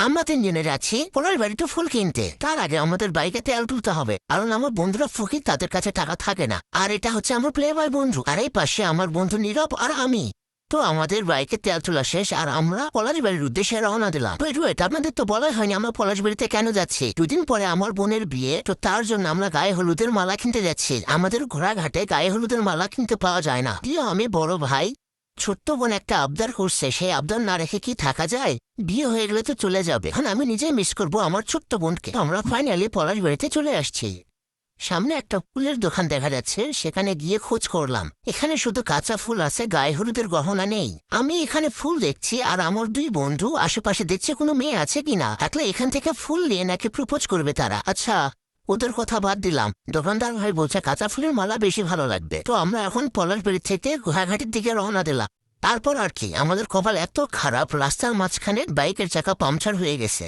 আমরা তিনজনে যাচ্ছি পলাশ বাড়িতে ফুল কিনতে। তার আগে আমাদের বাইকে তেল তুলতে হবে, কারণ আমার বন্ধুরা ফকির, তাদের কাছে টাকা থাকে না। আর এটা হচ্ছে আমার প্লে বয় বন্ধু, আর এই পাশে আমার বন্ধু নীরব আর আমি। তো আমাদের বাইকে তেল তোলা শেষ আর আমরা পলাশ বাড়ির উদ্দেশ্যে রওনা দিলাম। ওয়েট, আপনাদের তো বলাই হয়নি আমরা পলাশ বাড়িতে কেন যাচ্ছি। দুদিন পরে আমার বোনের বিয়ে, তো তার জন্য আমরা গায়ে হলুদের মালা কিনতে যাচ্ছি। আমাদের ঘোড়াঘাটে গায়ে হলুদের মালা কিনতে পাওয়া যায় না। প্রিয় আমি বড় ভাই, ছোট্ট বোন একটা আবদার করছে, সেই আবদার না রেখে কি থাকা যায়? বিয়ে হয়ে গেলে তো চলে যাবে, এখন আমি নিজেই মিস করবো আমার ছোট্ট বোনকে। আমরা ফাইনালি পলাশ বাড়িতে চলে আসছি। সামনে একটা ফুলের দোকান দেখা যাচ্ছে, সেখানে গিয়ে খোঁজ করলাম। এখানে শুধু কাঁচা ফুল আছে, গায়ে হলুদের গহনা নেই। আমি এখানে ফুল দেখছি আর আমার দুই বন্ধু আশেপাশে দেখছে কোনো মেয়ে আছে কিনা, থাকলে এখান থেকে ফুল নিয়ে নাকি প্রপোজ করবে তারা। আচ্ছা, ওদের কথা বাদ দিলাম। দোকানদার ভাই বলছে কাঁচা ফুলের মালা বেশি ভালো লাগবে। তো আমরা এখন পলাশবাড়ি থেকে ঘোড়াঘাটির দিকে রওনা দিলাম। তারপর আর কি, আমাদের কপাল এত খারাপ, রাস্তার মাঝখানে বাইকের চাকা পাংচার হয়ে গেছে।